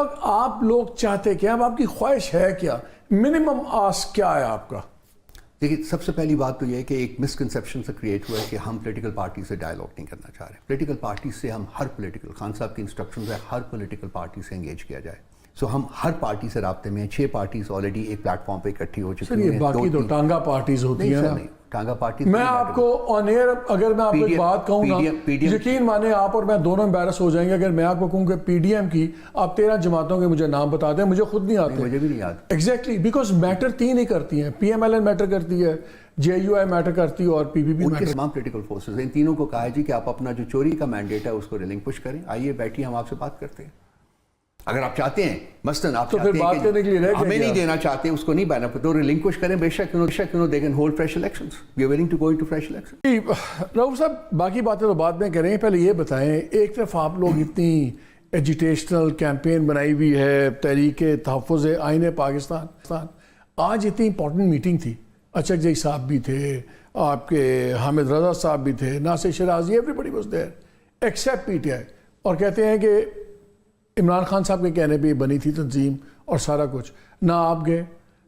Dialogue آپ لوگ چاہتے کیا؟ اب آپ کی خواہش ہے کیا؟ منیمم آسک کیا ہے آپ کا؟ دیکھیے، سب سے پہلی بات تو یہ ہے کہ ایک مسکنسیپشن سے کریٹ ہوا ہے کہ ہم پولیٹیکل پارٹی سے ڈائلاگ نہیں کرنا چاہ رہے. پولیٹیکل پارٹی سے ہم ہر پولیٹیکل، خان صاحب کی انسٹرکشنز ہے ہر پولیٹیکل پارٹی سے انگیج کیا جائے. سو ہم ہر پارٹی سے رابطے میں ہیں. 6 پارٹیز آلریڈی ایک پلیٹ فارم پہ اکٹھی ہو چکی ہیں. باقی تو ٹانگا پارٹیز ہوتی ہیں نا. ٹانگا پارٹی میں آپ کو آن ایئر اگر میں آپ کو ایک بات کہوں نا، یقین مانے آپ اور میں دونوں امبیرس ہو جائیں گے اگر میں آپ کو کہوں کہ پی ڈی ایم کی آپ 13 جماعتوں کے مجھے نام بتا دیں، مجھے خود نہیں آتے. مجھے بھی نہیں یاد. ایگزیکٹلی، بیکاز میٹر 3 ہی کرتی ہیں. P M L N matter کرتی ہے، جے یو آئی میٹر کرتی ہے اور پی پی پی میٹر. تمام پولیٹیکل فورسز ان تینوں کو کہا ہے جی کہ آپ اپنا جو چوری کا مینڈیٹ ہے اس کو ریلنکوش کریں. آئیے بیٹھیے، ہم آپ سے بات کرتے ہیں. اگر آپ چاہتے ہیں مثلاً آپ چاہتے ہیں ہمیں نہیں دینا چاہتے، اس کو نہیں بینا تو ریلنکوش کریں. بے شک they can hold fresh elections. We are willing to go into fresh election. Rauf صاحب باقی باتیں تو بعد میں کریں، پہلے یہ بتائیں، ایک طرف آپ لوگ اتنی ایجیٹیشنل کیمپین بنائی ہوئی ہے، تحریک تحفظ آئین پاکستان. آج اتنی امپورٹنٹ میٹنگ تھی، اچک جی صاحب بھی تھے، آپ کے حامد رضا صاحب بھی تھے، Nasir Shirazi, everybody was there except P T I. اور کہتے ہیں کہ عمران خان صاحب کے کہنے پہ بنی تھی تنظیم اور سارا کچھ. نہ آپ گئے،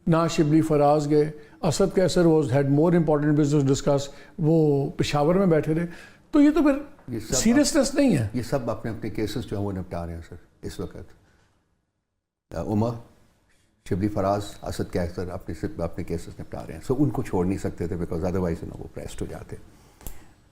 نہ شبلی فراز گئے. اسد کیسر was had more important business discuss, وہ پشاور میں بیٹھے رہے. تو یہ تو پھر سیریسنس نہیں ہے. یہ سب اپنے اپنے کیسز جو ہیں وہ نپٹا رہے ہیں سر اس وقت. عمر، شبلی فراز، اسد کیسر اپنے کیسز نپٹا رہے ہیں. سو ان کو چھوڑ نہیں سکتے تھے بیکاز ادروائز وہ پریسڈ ہو جاتے.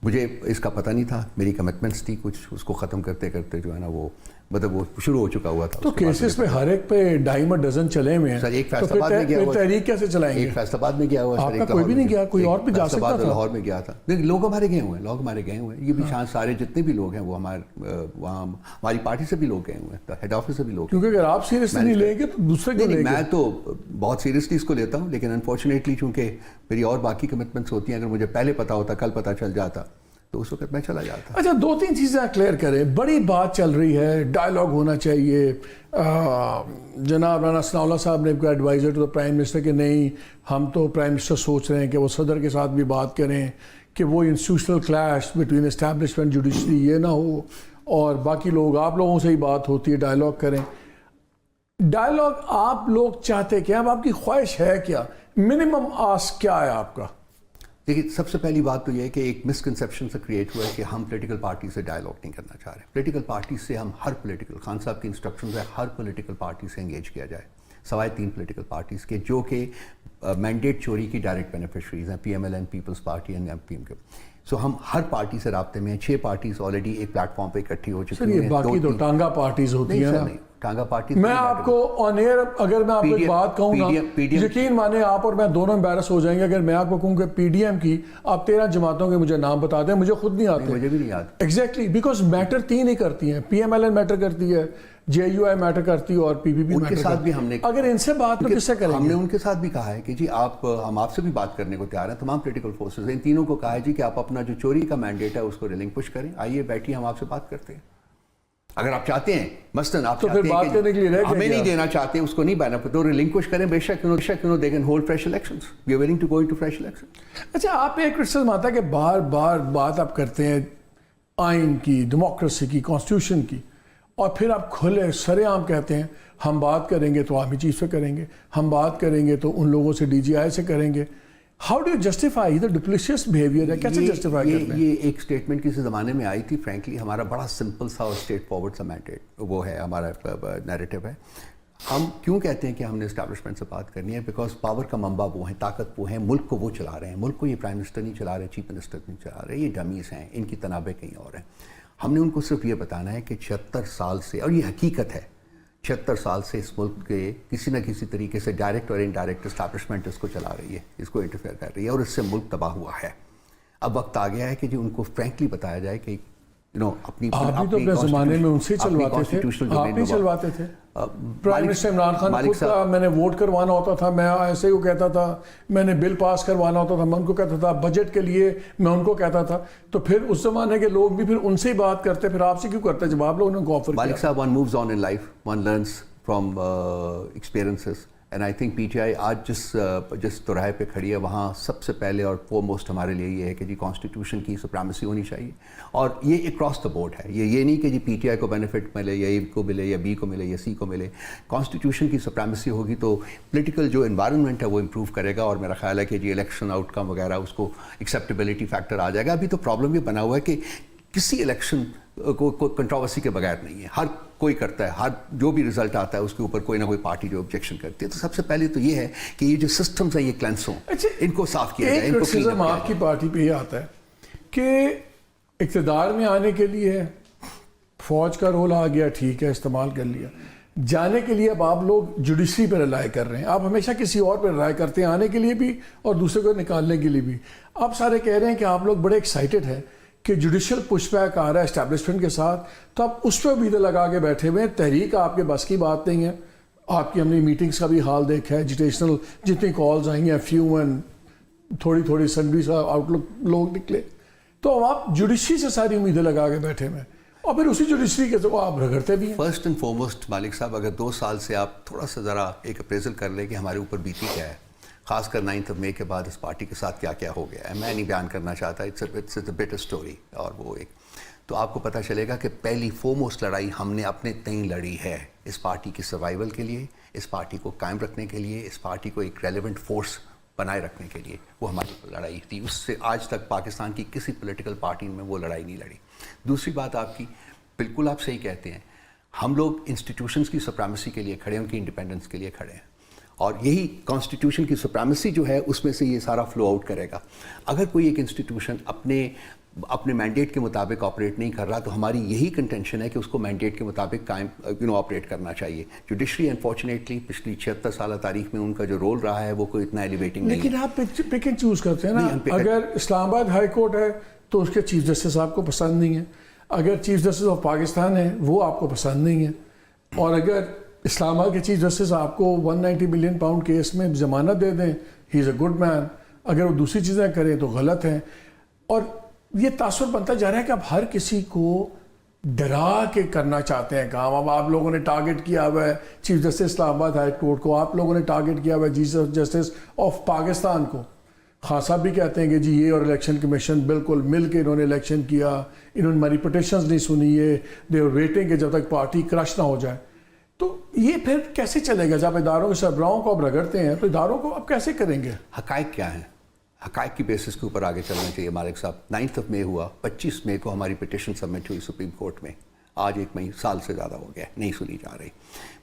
مجھے اس کا پتہ نہیں تھا، میری کمٹمنٹس تھی کچھ، اس کو ختم کرتے کرتے جو ہے نا وہ مطلب وہ شروع ہو چکا ہوا تھا. تو کیسز پہ ہر ایک پہ ڈائم اور ڈزن چلے ہوئے ہیں سر. ایک فیصلہ آباد میں گیا ہوا، تحریک کیسے چلائیں گے؟ ایک فیصلہ آباد میں گیا ہوا سر. آپ کا کوئی بھی نہیں گیا، کوئی اور بھی جا سکتا تھا. لاہور میں گیا تھا. لوگ ہمارے گئے ہوئے ہیں. یہ بھی شان سارے جتنے بھی لوگ ہیں وہ وہاں ہماری پارٹی سے بھی لوگ گئے ہوئے ہیں، ہیڈ آفس سے بھی لوگ. کیونکہ اگر آپ سیریسلی نہیں لیں گے تو دوسرے کیوں لیں گے؟ میں تو بہت سیریسلی اس کو لیتا ہوں، لیکن انفارچونیٹلی چونکہ میری اور باقی کمٹمنٹس ہوتی ہیں، اگر مجھے پہلے پتا ہوتا، کل پتا چل جاتا تو اس وقت میں چلا جاتا. اچھا 2-3 چیزیں کلیئر کریں. بڑی بات چل رہی ہے، ڈائلاگ ہونا چاہیے. جناب رانا ثناء اللہ صاحب نے کوئی ایڈوائزر ٹو پرائم منسٹر کہ نہیں، ہم تو پرائم منسٹر سوچ رہے ہیں کہ وہ صدر کے ساتھ بھی بات کریں کہ وہ institutional clash between establishment judiciary یہ نہ ہو، اور باقی لوگ آپ لوگوں سے ہی بات ہوتی ہے، ڈائلاگ کریں. ڈائلاگ آپ لوگ چاہتے کیا؟ اب آپ کی خواہش ہے کیا؟ منیمم آسک کیا ہے آپ کا؟ دیکھیے، سب سے پہلی بات تو یہ ہے کہ ایک مسکنسیپشن سے کریٹ ہوا ہے کہ ہم پولیٹیکل پارٹی سے ڈائلاگ نہیں کرنا چاہ رہے. پولیٹیکل پارٹی سے ہم ہر پولیٹیکل، خان صاحب کی انسٹرکشنز ہے ہر پولیٹیکل پارٹی سے انگیج کیا جائے، سوائے 3 پولیٹیکل پارٹیز کے جو کہ مینڈیٹ چوری کی ڈائریکٹ بینیفیشریز ہیں، P M L N, Peoples Party and M P M K. So ہم ہر پارٹی سے رابطے میں ہیں. 6 پارٹیز آلریڈی ایک پلیٹ فارم پہ اکٹھی ہو چکی ہیں. باقی تو ٹانگا پارٹیز ہوتی ہیں نا. ٹانگا پارٹی. میں آپ کو آن ایئر اگر میں آپ کو ایک بات کہوں نا، یقین مانے آپ اور میں دونوں امبیرس ہو جائیں گے اگر میں آپ کو کہوں کہ پی ڈی ایم کی آپ 13 جماعتوں کے مجھے نام بتا دیں، مجھے خود نہیں آتے. مجھے بھی نہیں یاد. ایگزیکٹلی، بیکاز میٹر 3 ہی کرتی ہیں. P M L N matter کرتی ہے، جے یو آئی میٹر کرتی ہے اور پی پی پی میٹر. ان کے ساتھ بھی ہم نے، اگر ان سے بات تو کس سے کریں گے؟ ہم نے ان کے ساتھ بھی کہا ہے کہ جی ہم آپ سے بھی بات کرنے کو تیار ہیں. تمام پولیٹیکل فورسز ان تینوں کو کہا ہے جی کہ آپ اپنا جو چوری کا مینڈیٹ ہے اس کو ریلنکوش کریں. آئیے بیٹھیے، ہم آپ سے بات کرتے ہیں. اگر آپ چاہتے ہیں مثلاً آپ چاہتے ہیں کہ ہمیں نہیں دینا چاہتے، اس کو نہیں بینا تو ریلنکوش کریں. بے شک they can hold fresh elections. We are willing to go into fresh election. اچھا، آپ ایک کرسٹل آتا ہے کہ بار بار بات آپ کرتے ہیں آئین کی، ڈیموکریسی کی، کانسٹیٹیوشن کی، اور پھر آپ کھلے سرے عام کہتے ہیں ہم بات کریں گے تو آرمی چیف سے کریں گے، ہم بات کریں گے تو ان لوگوں سے ڈی جی آئی سے کریں گے. ہاؤ ڈو یو جسٹیفائی ادھر ڈپلیشیس بیہیویئر ہے؟ کیسے جسٹیفائی کرتے ہیں؟ یہ ایک اسٹیٹمنٹ کسی زمانے میں آئی تھی. فرینکلی ہمارا بڑا سمپل سا اور اسٹریٹ فارورڈ سا مینڈیٹ وہ ہے، ہمارا نیریٹو ہے. ہم کیوں کہتے ہیں کہ ہم نے اسٹیبلشمنٹ سے بات کرنی ہے؟ بیکاز پاور کا منبع وہ ہیں، طاقت وہ ہیں، ملک کو وہ چلا رہے ہیں. ملک کو یہ پرائم منسٹر نہیں چلا رہے، چیف منسٹر نہیں چلا رہے، یہ ڈمیز ہیں، ان کی تنابیں کہیں اور ہیں. ہم نے ان کو صرف یہ بتانا ہے کہ 76 سال سے، اور یہ حقیقت ہے، 76 سال سے اس ملک کے کسی نہ کسی طریقے سے ڈائریکٹ اور انڈائریکٹ اسٹیبلشمنٹ اس کو چلا رہی ہے، اس کو انٹرفیئر کر رہی ہے، اور اس سے ملک تباہ ہوا ہے. اب وقت آ گیا ہے کہ جی ان کو فرینکلی بتایا جائے کہ اپنی زمانے میں ان سے چلواتے تھے. پرائم منسٹر عمران خان خود کا میں نے ووٹ کروانا ہوتا تھا، میں ایسے ہی کہتا تھا، میں نے بل پاس کروانا ہوتا تھا میں ان کو کہتا تھا، بجٹ کے لیے میں ان کو کہتا تھا. تو پھر اس زمانے کے لوگ بھی پھر ان سے ہی بات کرتے، پھر آپ سے کیوں کرتے جب آپ لوگوں نے آفر کیا؟ مالک صاحب، one moves on in life, one learns from experiences and I think P T آئی آج جس دوراہے پہ کھڑی ہے وہاں سب سے پہلے اور فورموسٹ ہمارے لیے یہ ہے کہ جی کانسٹیٹیوشن کی سپریمیسی ہونی چاہیے, اور یہ اکراس دا بورڈ ہے. یہ نہیں کہ جی پی ٹی آئی کو بینیفٹ ملے یا اے کو ملے یا بی کو ملے یا سی کو ملے. کانسٹیٹیوشن کی سپریمیسی ہوگی تو پولیٹیکل جو انوائرمنٹ ہے وہ امپروو کرے گا, اور میرا خیال ہے کہ جی الیکشن آؤٹ کم وغیرہ اس کو ایکسیپٹیبلٹی فیکٹر آ جائے گا. ابھی تو پرابلم یہ بنا ہوا ہے کہ کسی الیکشن کو کنٹروورسی کے بغیر نہیں ہے, ہر کوئی کرتا ہے, ہر جو بھی رزلٹ آتا ہے اس کے اوپر کوئی نہ کوئی پارٹی جو آبجیکشن کرتی ہے. تو سب سے پہلے تو یہ ہے کہ یہ جو سسٹمز ہیں یہ کلینس ہوں, ان کو صاف کیا جائے, ان کو کلین اپ کیا جائے. آپ کی پارٹی پہ یہ آتا ہے کہ اقتدار میں آنے کے لیے فوج کا رول آ گیا, ٹھیک ہے استعمال کر لیا, جانے کے لیے اب آپ لوگ جوڈیشری پہ رلائے کر رہے ہیں, آپ ہمیشہ کسی اور پہ رلائے کرتے ہیں آنے کے لیے بھی اور دوسرے کو نکالنے کے لیے بھی. آپ سارے کہہ رہے ہیں کہ آپ لوگ بڑے ایکسائٹڈ ہیں کہ جوڈیشل پش بیک آ رہا ہے اسٹیبلشمنٹ کے ساتھ, تو آپ اس پہ امیدیں لگا کے بیٹھے ہوئے ہیں. تحریک آپ کے بس کی بات نہیں ہے. آپ کی ہم نے میٹنگز کا بھی حال دیکھا ہے, ایجوٹیشنل جتنی کالز آئیں گے فیو اینڈ تھوڑی سنڈری سا آؤٹ لک لوگ نکلے, تو آپ جوڈیشری سے ساری امیدیں لگا کے بیٹھے ہوئے ہیں اور پھر اسی جوڈیشری کے تو آپ رگڑتے بھی ہیں. فرسٹ اینڈ فارموسٹ مالک صاحب, اگر 2 سال سے آپ تھوڑا سا ذرا ایک اپریزل کر لیں کہ ہمارے اوپر بیتی کیا ہے, خاص کر 9 مئی کے بعد اس پارٹی کے ساتھ کیا کیا ہو گیا ہے. میں نہیں بیان کرنا چاہتا, اٹس اے بٹ اسٹوری, اور وہ ایک تو آپ کو پتہ چلے گا کہ پہلی فورموسٹ لڑائی ہم نے اپنے تئیں لڑی ہے اس پارٹی کی سروائیول کے لیے, اس پارٹی کو قائم رکھنے کے لیے, اس پارٹی کو ایک ریلیونٹ فورس بنائے رکھنے کے لیے. وہ ہماری لڑائی تھی, اس سے آج تک پاکستان کی کسی پولیٹیکل پارٹی میں وہ لڑائی نہیں لڑی. دوسری بات آپ کی, بالکل آپ صحیح کہتے ہیں, ہم لوگ انسٹیٹیوشنز کی سپریمیسی کے لیے کھڑے ہیں, ان کی انڈیپینڈنس کے لیے کھڑے ہیں, اور یہی کانسٹیٹیوشن کی سپریمیسی جو ہے اس میں سے یہ سارا فلو آؤٹ کرے گا. اگر کوئی ایک انسٹیٹیوشن اپنے مینڈیٹ کے مطابق آپریٹ نہیں کر رہا تو ہماری یہی کنٹینشن ہے کہ اس کو مینڈیٹ کے مطابق قائم آپریٹ کرنا چاہیے. جوڈیشری انفارچونیٹلی پچھلی 76 سالہ تاریخ میں ان کا جو رول رہا ہے وہ کوئی اتنا ایلیویٹنگ نہیں ہے. لیکن آپ پک اینڈ چوز کرتے ہیں نا. اگر اسلام آباد ہائی کورٹ ہے تو اس کے چیف جسٹس آپ کو پسند نہیں ہے, اگر چیف جسٹس آف پاکستان ہے وہ آپ کو پسند نہیں ہے, اور اگر اسلام آباد کے چیف جسٹس آپ کو 190 ملین پاؤنڈ کیس میں ضمانت دے دیں, ہی از اے گڈ مین, اگر وہ دوسری چیزیں کریں تو غلط ہیں. اور یہ تاثر بنتا جا رہا ہے کہ اب ہر کسی کو ڈرا کے کرنا چاہتے ہیں کام. اب آپ لوگوں نے ٹارگٹ کیا ہوا ہے چیف جسٹس اسلام آباد ہائی کورٹ کو, آپ لوگوں نے ٹارگٹ کیا ہوا ہے چیف جسٹس آف پاکستان کو. خان صاحب بھی کہتے ہیں کہ جی یہ اور الیکشن کمیشن بالکل مل کے انہوں نے الیکشن کیا, انہوں نے ہماری پٹیشنز نہیں سنی, ہے دے آر ویٹنگ کہ جب تک پارٹی کرش نہ ہو جائے. تو یہ پھر کیسے چلے گا جب اداروں کے سربراہوں کو اب رگڑتے ہیں, تو اداروں کو اب کیسے کریں گے؟ حقائق کیا ہیں, حقائق کی بیسس کے اوپر آگے چلنا چاہیے مالک صاحب. 9 مئی ہوا, 25 مئی کو ہماری پٹیشن سبمٹ ہوئی سپریم کورٹ میں, آج 1 مئی سال سے زیادہ ہو گیا, نہیں سنی جا رہی.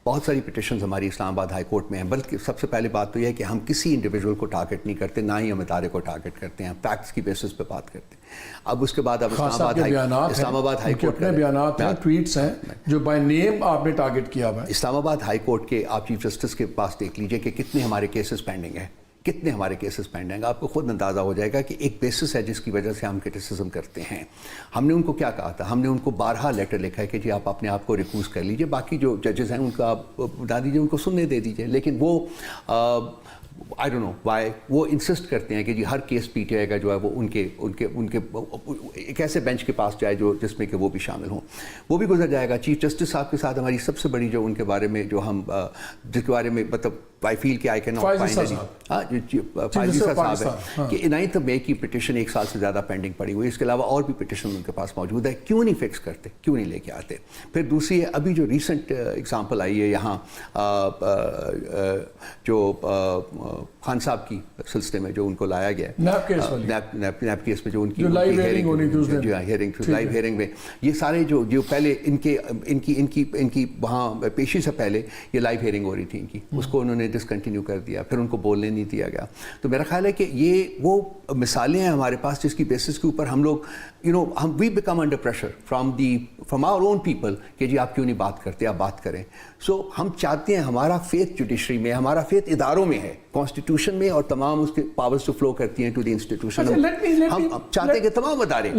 بہت ساری پٹیشنز ہماری اسلام آباد ہائی کورٹ میں ہیں, بلکہ سب سے پہلے بات تو یہ ہے کہ ہم کسی انڈیویجول کو ٹارگٹ نہیں کرتے, نہ ہی ہم ادارے کو ٹارگٹ کرتے ہیں, فیکٹس کی بیسس پہ بات کرتے ہیں. اب اس کے بعد اب اسلام آباد ہائی کورٹ کے بیانات ہیں, ٹویٹس ہیں جو بائی نیم آپ نے ٹارگٹ کیا ہوا ہے. اسلام آباد ہائی کورٹ کے آپ چیف جسٹس کے پاس دیکھ لیجئے کہ کتنے ہمارے کیسز پینڈنگ ہیں, کتنے ہمارے کیسز پینڈنگ. آپ کو خود اندازہ ہو جائے گا کہ ایک بیسس ہے جس کی وجہ سے ہم کرٹیسزم کرتے ہیں. ہم نے ان کو کیا کہا تھا, ہم نے ان کو بارہا لیٹر لکھا ہے کہ جی آپ اپنے آپ کو ریکوز کر لیجئے, باقی جو ججز ہیں ان کا آپ بتا دیجئے, ان کو سننے دے دیجئے. لیکن وہ آئی ڈونٹ نو وائی وہ انسسٹ کرتے ہیں کہ جی ہر کیس پی ٹی آئی کا جو ہے وہ ان کے ایک ایسے بینچ کے پاس جائے جو جس میں کہ وہ بھی شامل ہوں. وہ بھی گزر جائے گا. چیف جسٹس صاحب کے ساتھ ہماری سب سے بڑی جو ان کے بارے میں جو ہم جس کے بارے میں مطلب آئی فیل کہ I can not find Faez صاحب ہے کہ 9 مئی کی پٹیشن 1 سال سے زیادہ پینڈنگ پڑی ہوئی. اس کے علاوہ اور بھی پٹیشن ان کے پاس موجود ہے. کیوں نہیں فکس کرتے, کیوں نہیں لے کے آتے؟ پھر دوسری ہے ابھی جو ریسنٹ اگزامپل آئی ہے یہاں جو خان صاحب کی سلسلے میں جو ان کو لایا گیا نیب کیس میں جو ان کی لائیو ہیئرنگ میں یہ سارے جو پہلے ان کی وہاں پیشی سے پہلے یہ لائیو ہیئرنگ ہو رہی تھی ان کی, اس کو انہوں نے ڈسکنٹینیو کر دیا, پھر ان کو بولنے نہیں دیا گیا. تو میرا خیال ہے کہ یہ وہ مثالیں ہیں ہمارے پاس جس کی بیسس کے اوپر ہم لوگ we become under pressure from our own people کہ جی آپ کیوں نہیں بات کرتے, آپ بات کریں. سو ہم چاہتے ہیں, ہمارا فیتھ جوڈیشری میں, ہمارا فیتھ اداروں میں ہے, کانسٹیٹیوشن میں, اور تمام اس کے پاورز جو فلو کرتی ہیں ٹو دی انسٹیٹیوشن. ہم چاہتے ہیں کہ تمام ادارے